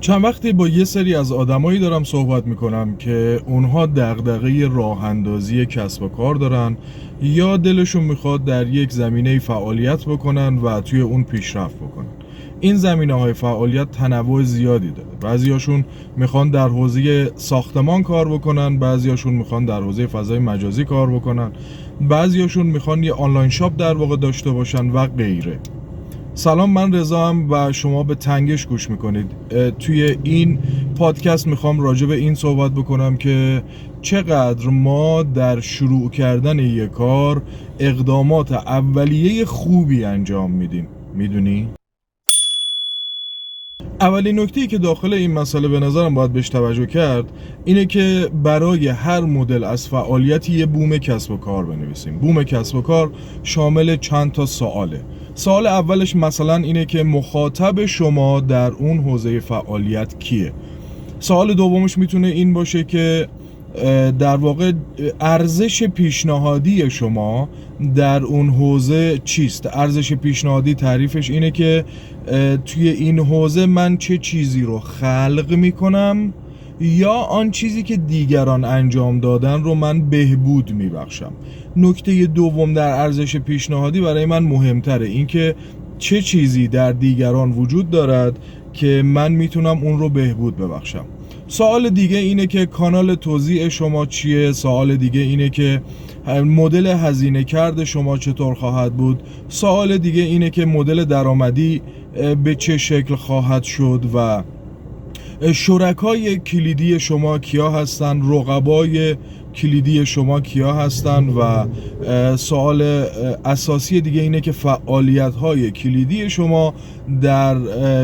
چند وقتی با یه سری از آدمایی دارم صحبت میکنم که اونها دغدغه راه اندازی کسب و کار دارن یا دلشون میخواد در یک زمینه فعالیت بکنن و توی اون پیشرفت بکنن. این زمینه‌های فعالیت تنوع زیادی داره. بعضیاشون میخوان در حوزه ساختمان کار بکنن، بعضیاشون میخوان در حوزه فضای مجازی کار بکنن، بعضیاشون میخوان یه آنلاین شاپ در واقع داشته باشن و غیره. سلام، من رضام و شما به تنگش گوش میکنید. توی این پادکست میخوام راجع به این صحبت بکنم که چقدر ما در شروع کردن یک کار اقدامات اولیه خوبی انجام میدیم. میدونی؟ اولین نکته‌ای که داخل این مسئله به نظرم باید بهش توجه کرد اینه که برای هر مدل از فعالیتی یه بوم کسب و کار بنویسیم. بوم کسب و کار شامل چند تا سواله. سوال اولش مثلا اینه که مخاطب شما در اون حوزه فعالیت کیه؟ سوال دومش میتونه این باشه که در واقع ارزش پیشنهادی شما در اون حوزه چیست؟ ارزش پیشنهادی تعریفش اینه که توی این حوزه من چه چیزی رو خلق میکنم یا آن چیزی که دیگران انجام دادن رو من بهبود میبخشم. نکته دوم در ارزش پیشنهادی برای من مهمتره، این که چه چیزی در دیگران وجود دارد که من میتونم اون رو بهبود ببخشم. سوال دیگه اینه که کانال توزیع شما چیه؟ سوال دیگه اینه که مدل هزینه کرد شما چطور خواهد بود؟ سوال دیگه اینه که مدل درآمدی به چه شکل خواهد شد و شرکای کلیدی شما کیا هستن؟ رقبای کلیدی شما کیا هستن؟ و سوال اساسی دیگه اینه که فعالیت‌های کلیدی شما در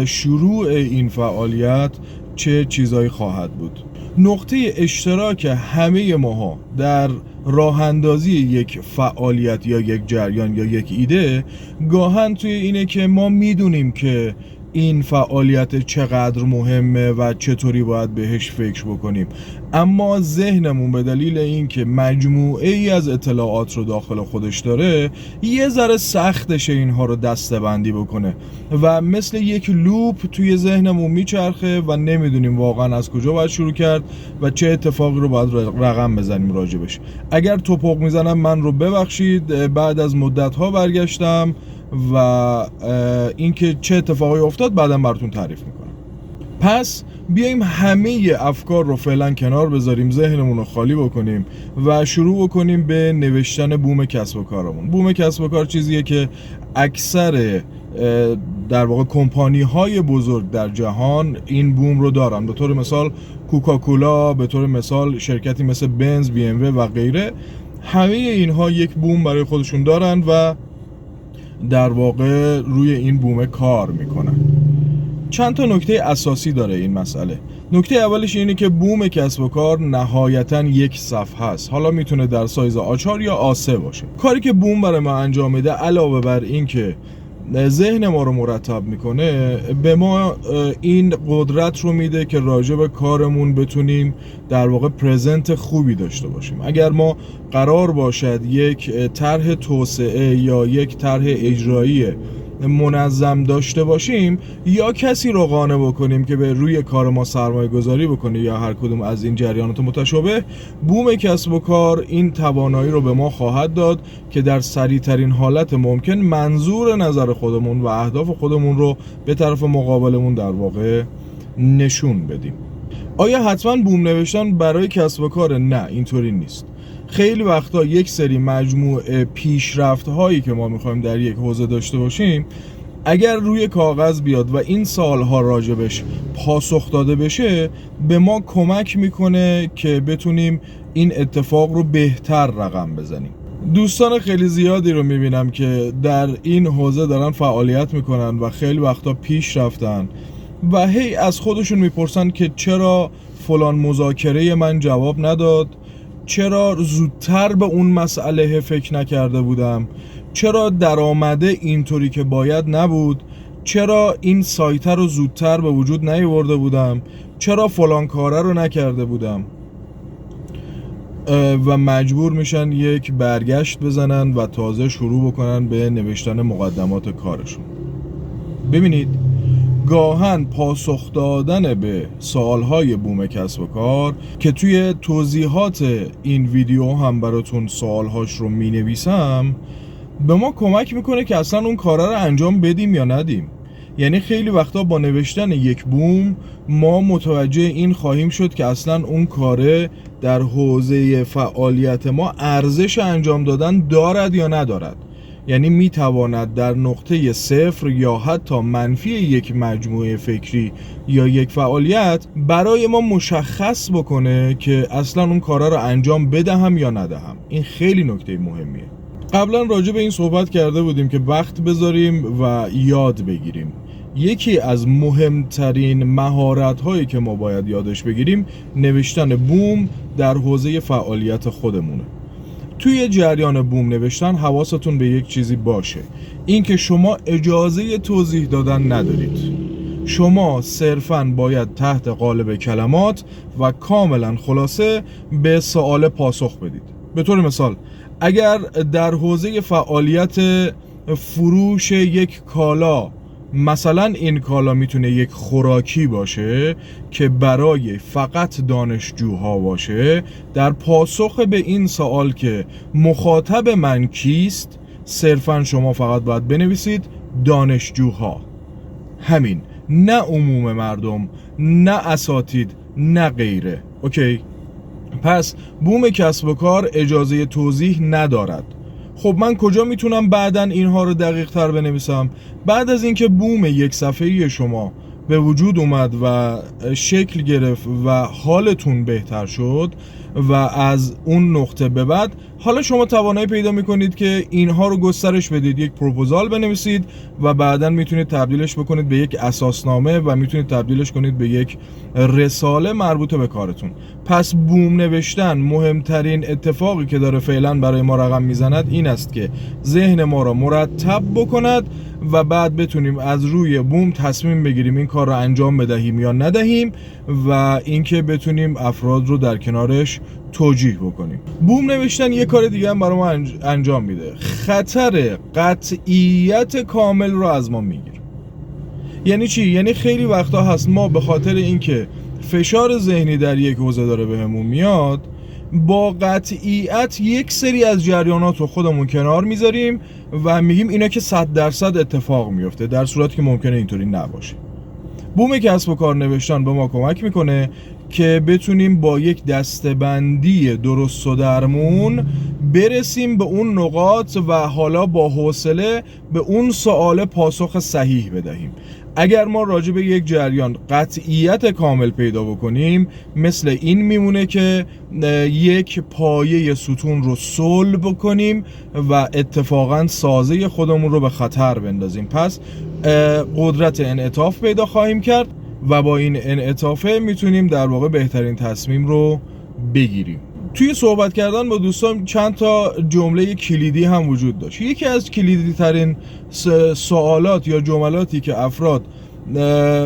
شروع این فعالیت چه چیزایی خواهد بود؟ نقطه اشتراک همه ماها در راه اندازی یک فعالیت یا یک جریان یا یک ایده گاهن توی اینه که ما میدونیم که این فعالیت چقدر مهمه و چطوری باید بهش فکر بکنیم، اما ذهنمون به دلیل اینکه مجموعه ای از اطلاعات رو داخل خودش داره یه ذره سختشه اینها رو دسته‌بندی بکنه و مثل یک لوپ توی ذهنمون میچرخه و نمیدونیم واقعا از کجا باید شروع کرد و چه اتفاقی رو باید رقم بزنیم راجبش. اگر توپق میزنم من رو ببخشید، بعد از مدت‌ها برگشتم و اینکه چه اتفاقی افتاد بعداً براتون تعریف میکنم. پس بیایم همه افکار رو فعلا کنار بذاریم، ذهنمون رو خالی بکنیم و شروع بکنیم به نوشتن بوم کسب و کارمون. بوم کسب و کار چیزیه که اکثر در واقع کمپانی های بزرگ در جهان این بوم رو دارن. به طور مثال کوکاکولا، به طور مثال شرکتی مثل بنز، بی ام و غیره، همه اینها یک بوم برای خودشون دارن و در واقع روی این بوم کار میکنن. چند تا نکته اساسی داره این مسئله. نکته اولش اینه که بوم کسب و کار نهایتاً یک صفحه است. حالا میتونه در سایز آچار یا A3 باشه. کاری که بوم برای ما انجام میده علاوه بر این که ذهن ما رو مرتب میکنه، به ما این قدرت رو میده که راجع به کارمون بتونیم در واقع پرزنت خوبی داشته باشیم. اگر ما قرار باشد یک طرح توسعه یا یک طرح اجرایی منظم داشته باشیم یا کسی رو قانع بکنیم که به روی کار ما سرمایه گذاری بکنه یا هر کدوم از این جریانات متشابه، بوم کسب و کار این توانایی رو به ما خواهد داد که در سریع ترین حالت ممکن منظور نظر خودمون و اهداف خودمون رو به طرف مقابلمون در واقع نشون بدیم. آیا حتما بوم نوشتن برای کسب و کار؟ نه، اینطوری نیست. خیلی وقتا یک سری مجموعه پیشرفت هایی که ما میخوایم در یک حوزه داشته باشیم اگر روی کاغذ بیاد و این سالها راجبش پاسخ داده بشه به ما کمک میکنه که بتونیم این اتفاق رو بهتر رقم بزنیم. دوستان خیلی زیادی رو میبینم که در این حوزه دارن فعالیت میکنن و خیلی وقتا پیش رفتن و هی از خودشون میپرسن که چرا فلان مذاکره من جواب نداد، چرا زودتر به اون مسئله فکر نکرده بودم، چرا درآمده اینطوری که باید نبود، چرا این سایت رو زودتر به وجود نیاورده بودم، چرا فلان کاره رو نکرده بودم، و مجبور میشن یک برگشت بزنن و تازه شروع بکنن به نوشتن مقدمات کارشون. ببینید، گاهن پاسخ دادن به سوالهای بوم کسب و کار که توی توضیحات این ویدیو هم براتون سوالهاش رو می نویسم به ما کمک میکنه که اصلا اون کارا رو انجام بدیم یا ندیم. یعنی خیلی وقتا با نوشتن یک بوم ما متوجه این خواهیم شد که اصلا اون کاره در حوزه فعالیت ما ارزش انجام دادن دارد یا ندارد. یعنی میتواند در نقطه صفر یا حتی منفی یک مجموعه فکری یا یک فعالیت برای ما مشخص بکنه که اصلا اون کارا رو انجام بدهم یا ندهم. این خیلی نکته مهمیه. قبلا راجع به این صحبت کرده بودیم که وقت بذاریم و یاد بگیریم. یکی از مهمترین مهارت هایی که ما باید یادش بگیریم نوشتن بوم در حوزه فعالیت خودمونه. توی جریان بوم نوشتن حواستون به یک چیزی باشه، این که شما اجازه توضیح دادن ندارید. شما صرفاً باید تحت قالب کلمات و کاملا خلاصه به سوال پاسخ بدید. به طور مثال اگر در حوزه فعالیت فروش یک کالا مثلا این کالا میتونه یک خوراکی باشه که برای فقط دانشجوها باشه، در پاسخ به این سوال که مخاطب من کیست صرفا شما فقط باید بنویسید دانشجوها. همین، نه عموم مردم، نه اساتید، نه غیره. اوکی؟ پس بوم کسب و کار اجازه توضیح ندارد. خب من کجا میتونم بعداً اینها رو دقیق تر بنویسم؟ بعد از اینکه بوم یک صفحه‌ای شما به وجود اومد و شکل گرفت و حالتون بهتر شد و از اون نقطه به بعد حالا شما توانایی پیدا میکنید که اینها رو گسترش بدید، یک پروپوزال بنویسید و بعداً میتونید تبدیلش بکنید به یک اساسنامه و میتونید تبدیلش کنید به یک رساله مربوط به کارتون. پس بوم نوشتن مهمترین اتفاقی که داره فعلا برای ما رقم میزند این است که ذهن ما را مرتب بکند و بعد بتونیم از روی بوم تصمیم بگیریم این کار رو انجام بدهیم یا ندهیم و اینکه بتونیم افراد رو در کنارش توجیه بکنیم. بوم نوشتن یه کار دیگه هم برای ما انجام میده، خطر قطعیت کامل رو از ما میگیره. یعنی چی؟ یعنی خیلی وقتا هست ما به خاطر اینکه فشار ذهنی در یک حوزه داره بهمون میاد با قطعیت یک سری از جریانات رو خودمون کنار میذاریم و میگیم اینا که 100% اتفاق میفته، در صورتی که ممکنه اینطوری نباشه. بوم کسب و کار نوشتن به ما کمک میکنه که بتونیم با یک دسته‌بندی درست و درمون برسیم به اون نقاط و حالا با حوصله به اون سوال پاسخ صحیح بدهیم. اگر ما راجع به یک جریان قطعیت کامل پیدا بکنیم مثل این میمونه که یک پایه ستون رو صلب بکنیم و اتفاقا سازه خودمون رو به خطر بندازیم. پس قدرت انعطاف پیدا خواهیم کرد و با این انعطافه میتونیم در واقع بهترین تصمیم رو بگیریم. توی صحبت کردن با دوستان چند تا جمله کلیدی هم وجود داشت. یکی از کلیدی ترین سوالات یا جملاتی که افراد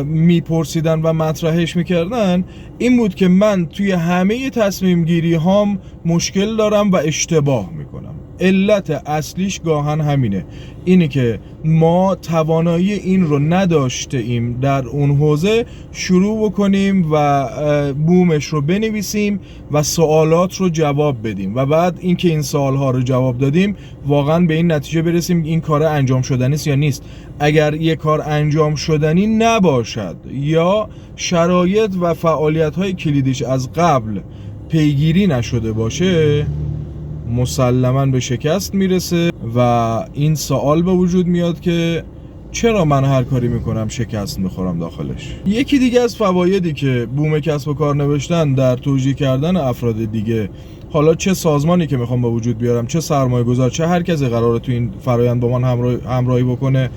میپرسیدن و مطرحش میکردن این بود که من توی همه تصمیم گیری هام مشکل دارم و اشتباه میکنم. علت اصلیش گاهن همینه، اینی که ما توانایی این رو نداشته ایم در اون حوزه شروع بکنیم و بومش رو بنویسیم و سوالات رو جواب بدیم و بعد اینکه این سوالها رو جواب دادیم واقعا به این نتیجه برسیم این کار انجام شدنی است یا نیست. اگر یک کار انجام شدنی نباشد یا شرایط و فعالیت‌های کلیدیش از قبل پیگیری نشده باشه مسلماً به شکست میرسه و این سوال به وجود میاد که چرا من هر کاری میکنم شکست میخورم داخلش. یکی دیگه از فوایدی که بوم کسب و کار نوشتن در توجیه کردن افراد دیگه، حالا چه سازمانی که میخوام به وجود بیارم، چه سرمایه گذار، چه هر کسی قراره تو این فرایند با من همراهی بکنه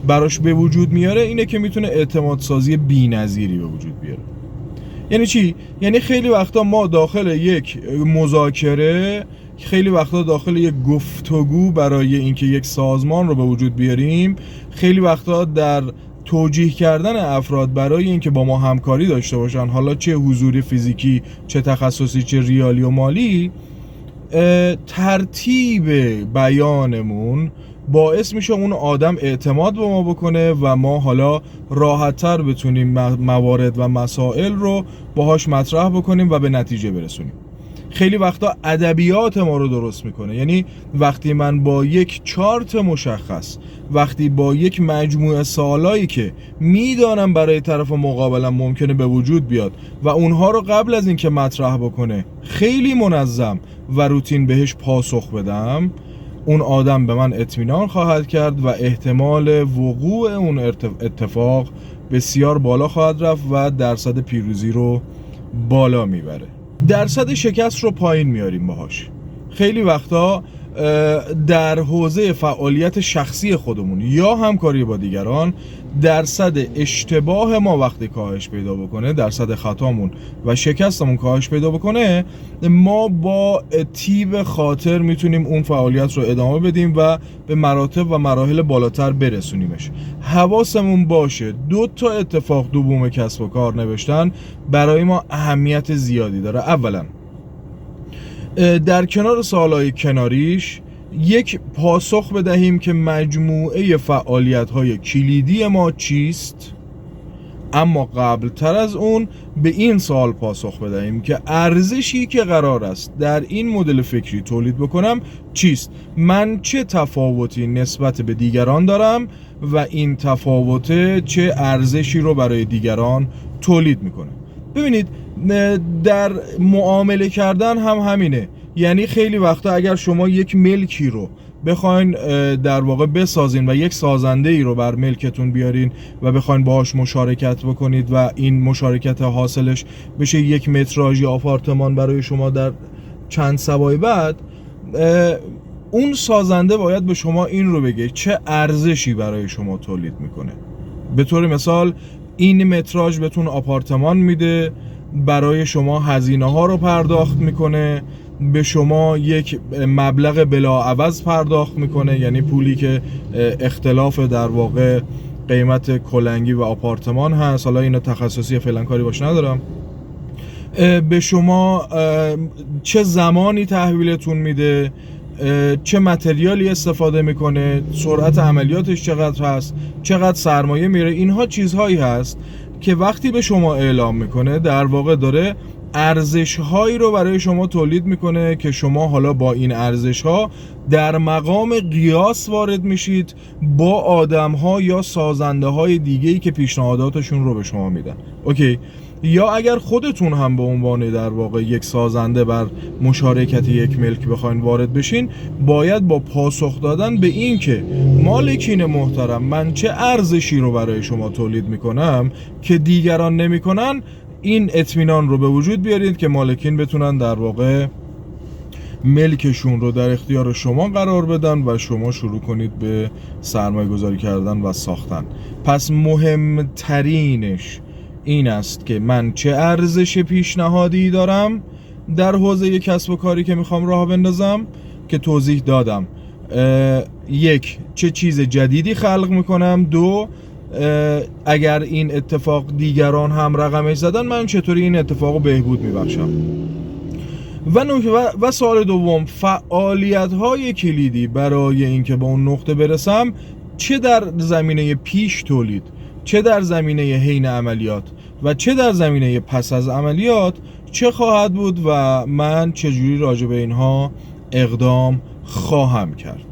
براش به وجود میاره، اینه که میتونه اعتماد سازی بی‌نظیری به وجود بیاره. یعنی چی؟ یعنی خیلی وقتا ما داخل یک مذاکره، خیلی وقتا داخل یک گفتگو برای اینکه یک سازمان رو به وجود بیاریم، خیلی وقتا در توجیه کردن افراد برای اینکه با ما همکاری داشته باشن، حالا چه حضوری فیزیکی، چه تخصصی، چه ریالی و مالی، ترتیب بیانمون باعث میشه اون آدم اعتماد به ما بکنه و ما حالا راحت‌تر بتونیم موارد و مسائل رو باهاش مطرح بکنیم و به نتیجه برسونیم. خیلی وقتا ادبیات ما رو درست میکنه. یعنی وقتی من با یک چارت مشخص، وقتی با یک مجموعه سوالایی که میدانم برای طرف مقابلم ممکنه به وجود بیاد و اونها رو قبل از اینکه مطرح بکنه خیلی منظم و روتین بهش پاسخ بدم، اون آدم به من اطمینان خواهد کرد و احتمال وقوع اون اتفاق بسیار بالا خواهد رفت و درصد پیروزی رو بالا میبره. درصد شکست رو پایین میاریم باهاش. خیلی وقتا در حوزه فعالیت شخصی خودمون یا همکاری با دیگران درصد اشتباه ما وقتی کاهش پیدا بکنه، درصد خطامون و شکستمون کاهش پیدا بکنه، ما با طیب خاطر میتونیم اون فعالیت رو ادامه بدیم و به مراتب و مراحل بالاتر برسونیمش. حواسمون باشه 2 اتفاق دو بوم کسب و کار نوشتن برای ما اهمیت زیادی داره. اولا در کنار سوالای کناریش یک پاسخ بدهیم که مجموعه فعالیت‌های کلیدی ما چیست، اما قبل تر از اون به این سوال پاسخ بدهیم که ارزشی که قرار است در این مدل فکری تولید بکنم چیست، من چه تفاوتی نسبت به دیگران دارم و این تفاوت چه ارزشی رو برای دیگران تولید میکنه. ببینید در معامله کردن هم همینه. یعنی خیلی وقتا اگر شما یک ملکی رو بخواین در واقع بسازین و یک سازنده ای رو بر ملکتون بیارین و بخواین باهاش مشارکت بکنید و این مشارکت حاصلش بشه یک متراژ یا آپارتمان برای شما در چند سبای بعد، اون سازنده باید به شما این رو بگه چه ارزشی برای شما تولید میکنه. به طور مثال این متراژ بهتون آپارتمان میده، برای شما هزینه ها رو پرداخت میکنه، به شما یک مبلغ بلاعوض پرداخت میکنه، یعنی پولی که اختلاف در واقع قیمت کلنگی و آپارتمان هست. حالا اینو تخصصی فعلا کاری باش ندارم. به شما چه زمانی تحویلتون میده، چه متریالی استفاده میکنه، سرعت عملیاتش چقدر هست، چقدر سرمایه میره. اینها چیزهایی هست که وقتی به شما اعلام میکنه در واقع داره ارزش‌هایی رو برای شما تولید میکنه که شما حالا با این ارزش‌ها در مقام قیاس وارد میشید با آدم‌ها یا سازنده‌های دیگه‌ای که پیشنهاداتشون رو به شما میدن. اوکی؟ یا اگر خودتون هم به عنوان در واقع یک سازنده بر مشارکت یک ملک بخواین وارد بشین، باید با پاسخ دادن به این که مالکین محترم من چه ارزشی رو برای شما تولید میکنم که دیگران نمیکنن، این اطمینان رو به وجود بیارید که مالکین بتونن در واقع ملکشون رو در اختیار شما قرار بدن و شما شروع کنید به سرمایه گذاری کردن و ساختن. پس مهمترینش این است که من چه ارزش پیشنهادی دارم در حوزه کسب و کاری که میخوام راه بندازم که توضیح دادم. 1 چه چیز جدیدی خلق میکنم. 2 اگر این اتفاق دیگران هم رقمش زدن، من چطوری این اتفاق رو بهبود میبخشم. و سوال دوم، فعالیت‌های کلیدی برای اینکه به اون نقطه برسم، چه در زمینه پیش تولید، چه در زمینه حین عملیات و چه در زمینه پس از عملیات چه خواهد بود و من چجوری راجع به اینها اقدام خواهم کرد.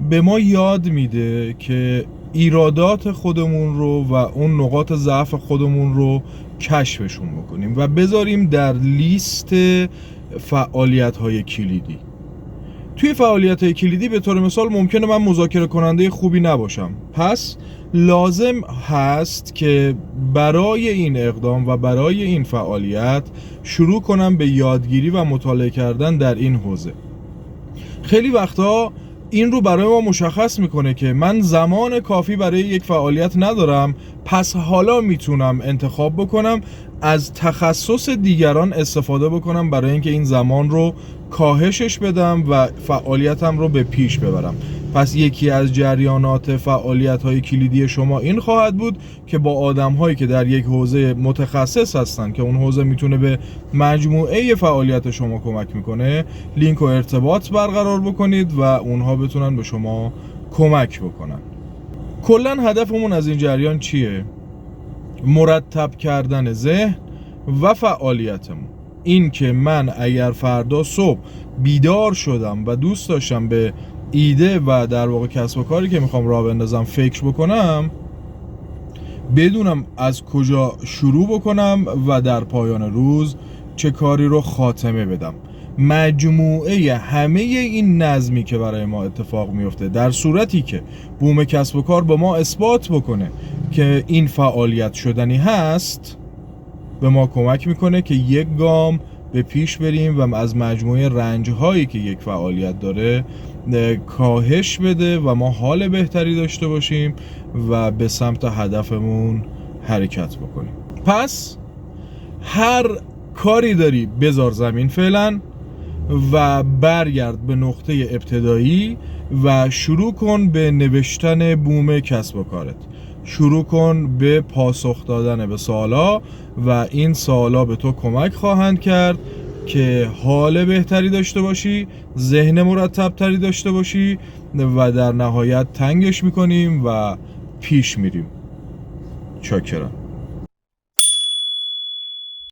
به ما یاد میده که ایرادات خودمون رو و اون نقاط ضعف خودمون رو کشفشون بکنیم و بذاریم در لیست فعالیت‌های کلیدی. توی فعالیت‌های کلیدی به طور مثال ممکنه من مذاکره کننده خوبی نباشم، پس لازم هست که برای این اقدام و برای این فعالیت شروع کنم به یادگیری و مطالعه کردن در این حوزه. خیلی وقتا این رو برای ما مشخص میکنه که من زمان کافی برای یک فعالیت ندارم، پس حالا میتونم انتخاب بکنم از تخصص دیگران استفاده بکنم برای اینکه این زمان رو کاهشش بدم و فعالیتم رو به پیش ببرم. پس یکی از جریانات فعالیت‌های کلیدی شما این خواهد بود که با آدم‌هایی که در یک حوزه متخصص هستن که اون حوزه میتونه به مجموعه فعالیت شما کمک میکنه، لینک و ارتباط برقرار بکنید و اونها بتونن به شما کمک بکنن. کلا هدفمون از این جریان چیه؟ مرتب کردن ذهن و فعالیتمون. این که من اگر فردا صبح بیدار شدم و دوست داشتم به ایده و در واقع کسب و کاری که میخوام راه بندازم فکر بکنم، بدونم از کجا شروع بکنم و در پایان روز چه کاری رو خاتمه بدم. مجموعه همه این نظمی که برای ما اتفاق میفته در صورتی که بوم کسب و کار به ما اثبات بکنه که این فعالیت شدنی هست، به ما کمک میکنه که یک گام به پیش بریم و از مجموعه رنج‌هایی که یک فعالیت داره کاهش بده و ما حال بهتری داشته باشیم و به سمت هدفمون حرکت بکنیم. پس هر کاری داری بذار زمین فعلا و برگرد به نقطه ابتدایی و شروع کن به نوشتن بوم کسب و کارت. شروع کن به پاسخ دادن به سوالا و این سوالا به تو کمک خواهند کرد که حال بهتری داشته باشی، ذهن مرتب تری داشته باشی و در نهایت تنگش میکنیم و پیش میریم. چاکرم.